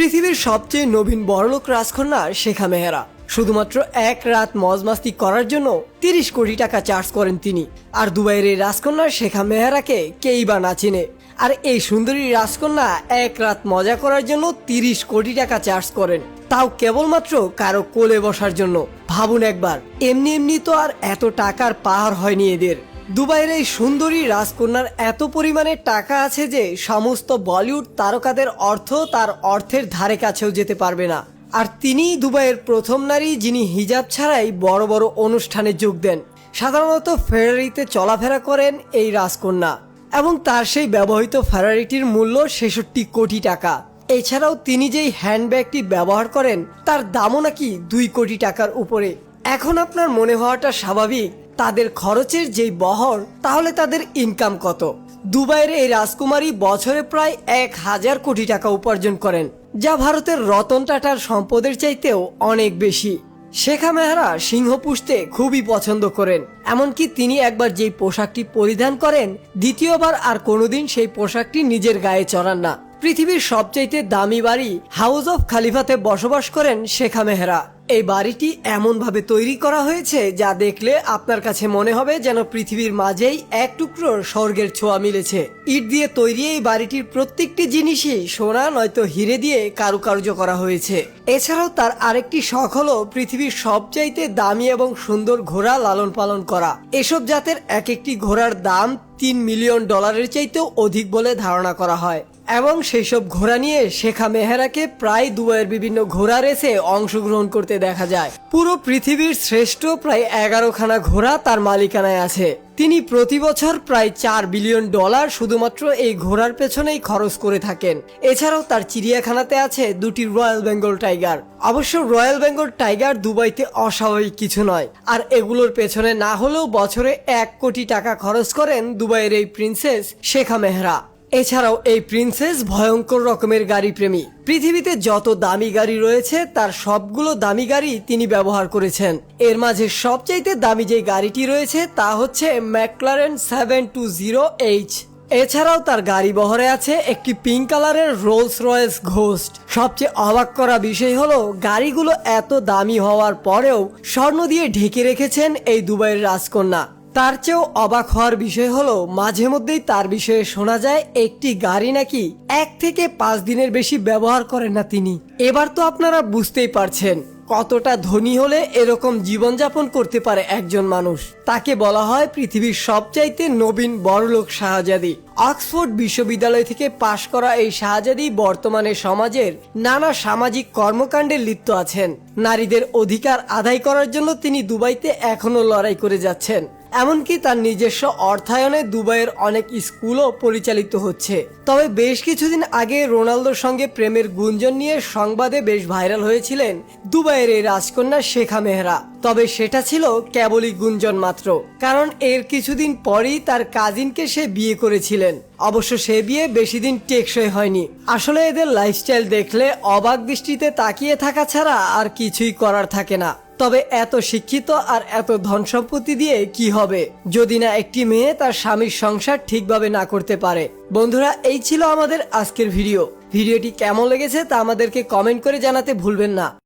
পৃথিবীর সবচেয়ে নবীন বড়লোক রাজকন্যা শেখা মেহরা শুধুমাত্র এক রাত মজমাস্তি করার জন্য ৩০ কোটি টাকা চার্জ করেন তিনি। আর দুবাইয়ের এই রাজকন্যা শেখা মেহরাকে কেই বা না চিনে। আর এই সুন্দরী রাজকন্যা এক রাত মজা করার জন্য ৩০ কোটি টাকা চার্জ করেন, তাও কেবলমাত্র কারো কোলে বসার জন্য। ভাবুন একবার, এমনি এমনি তো আর এত টাকার পাহাড় হয়নি এদের। দুবাইয়ের এই সুন্দরী রাজকন্যার এত পরিমাণে টাকা আছে যে সমস্ত বলিউড তারকাদের অর্থ তার অর্থের ধারে কাছেও যেতে পারবে না। আর তিনিই দুবাইয়ের প্রথম নারী যিনি হিজাব ছাড়াই বড় বড় অনুষ্ঠানে যোগ দেন। সাধারণত ফেরারিতে চলাফেরা করেন এই রাজকন্যা, এবং তার সেই ব্যবহৃত ফেরারিটির মূল্য ৬৬ কোটি টাকা। এছাড়াও তিনি যেই হ্যান্ডব্যাগটি ব্যবহার করেন তার দামও নাকি ২ কোটি টাকার উপরে। এখন আপনার মনে হওয়াটা স্বাভাবিক, তাদের খরচের যেই বহর, তাহলে তাদের ইনকাম কত? দুবাইয়ের এই রাজকুমারী বছরে প্রায় ১,০০০ কোটি টাকা উপার্জন করেন, যা ভারতের রতন টাটার সম্পদের চাইতেও অনেক বেশি। শেখা মেহরা সিংহ পুষতে খুবই পছন্দ করেন, এমনকি তিনি একবার যেই পোশাকটি পরিধান করেন দ্বিতীয়বার আর কোনোদিন সেই পোশাকটি নিজের গায়ে চড়ান না। পৃথিবীর সবচাইতে দামি বাড়ি হাউস অফ খালিফাতে বসবাস করেন শেখা মেহরা। এই বাড়িটি এমনভাবে তৈরি করা হয়েছে যা দেখলে আপনার কাছে মনে হবে যেন পৃথিবীর মাঝেই এক টুকরো স্বর্গের ছোঁয়া মিলেছে। ইট দিয়ে তৈরি এই বাড়িটির প্রত্যেকটি জিনিসই সোনা নয়তো হিরে দিয়ে কারুকার্য করা হয়েছে। এছাড়াও তার আরেকটি শখ হলো পৃথিবীর সবচাইতে দামি এবং সুন্দর ঘোড়া লালন পালন করা। এসব জাতের এক একটি ঘোড়ার দাম $3 মিলিয়ন চাইতেও অধিক বলে ধারণা করা হয়। এবং সেই সব ঘোড়া নিয়ে শেখা মেহরাকে প্রায় দুবাইয়ের বিভিন্ন ঘোড়া রেসে অংশগ্রহণ করতে দেখা যায়। পুরো পৃথিবীর শ্রেষ্ঠ প্রায় 11খানা ঘোড়া তার মালিকানায় আছে। তিনি প্রতি বছর প্রায় $4 বিলিয়ন শুধুমাত্র এই ঘোড়ার পেছনেই খরচ করে থাকেন। এছাড়াও তার চিড়িয়াখানাতে আছে 2টি রয়্যাল বেঙ্গল টাইগার। অবশ্য রয়্যাল বেঙ্গল টাইগার দুবাইতে অস্বাভাবিক কিছু নয়, আর এগুলোর পেছনে না হলেও বছরে 1 কোটি টাকা খরচ করেন দুবাইয়ের এই প্রিন্সেস শেখা মেহরা। এছাড়াও এই প্রিন্সেস ভয়ঙ্কর রকমের গাড়ি প্রেমী। পৃথিবীতে যত দামি গাড়ি রয়েছে তার সবগুলো দামি গাড়ি তিনি ব্যবহার করেছেন। এর মাঝে সবচাইতে দামি যে গাড়িটি রয়েছে তা হচ্ছে ম্যাকলারেন 720H। এছাড়াও তার গাড়ি বহরে আছে একটি পিঙ্ক কালারের রোলস রয়েস ঘোস্ট। সবচেয়ে অবাক করা বিষয় হলো গাড়িগুলো এত দামি হওয়ার পরেও স্বর্ণ দিয়ে ঢেকে রেখেছেন এই দুবাইয়ের রাজকন্যা। তার চেয়েও অবাক হওয়ার বিষয় হলো মাঝে মধ্যেই তার বিষয়ে শোনা যায় একটি গাড়ি নাকি 1 থেকে 5 দিনের বেশি ব্যবহার করেন না তিনি। এবার তো আপনারা বুঝতেই পারছেন কতটা ধনী হলে এরকম জীবনযাপন করতে পারে একজন মানুষ। তাকে বলা হয় পৃথিবীর সবচাইতে নবীন বড়লোক শাহজাদি। অক্সফোর্ড বিশ্ববিদ্যালয় থেকে পাশ করা এই শাহজাদি বর্তমানে সমাজের নানা সামাজিক কর্মকাণ্ডে লিপ্ত আছেন। নারীদের অধিকার আদায় করার জন্য তিনি দুবাইতে এখনো লড়াই করে যাচ্ছেন। এমনকি তার নিজস্ব অর্থায়নে দুবাইয়ের অনেক স্কুলও পরিচালিত হচ্ছে। তবে বেশ কিছুদিন আগে রোনালদোর সঙ্গে প্রেমের গুঞ্জন নিয়ে সংবাদে বেশ ভাইরাল হয়েছিলেন দুবাইয়ের এই রাজকন্যা শেখা মেহরা। তবে সেটা ছিল কেবলই গুঞ্জন মাত্র, কারণ এর কিছুদিন পরেই তার কাজিনকে সে বিয়ে করেছিলেন। অবশ্য সে বিয়ে বেশি দিন টেকসই হয়নি। আসলে এদের লাইফস্টাইল দেখলে অবাক দৃষ্টিতে তাকিয়ে থাকা ছাড়া আর কিছুই করার থাকে না। তবে এত শিক্ষিত আর এত ধন সম্পত্তি দিয়ে কি হবে যদি না একটি মেয়ে তার স্বামীর সংসার ঠিকভাবে না করতে পারে। বন্ধুরা, এই ছিল আমাদের আজকের ভিডিওটি কেমন লেগেছে তা আমাদেরকে কমেন্ট করে জানাতে ভুলবেন না।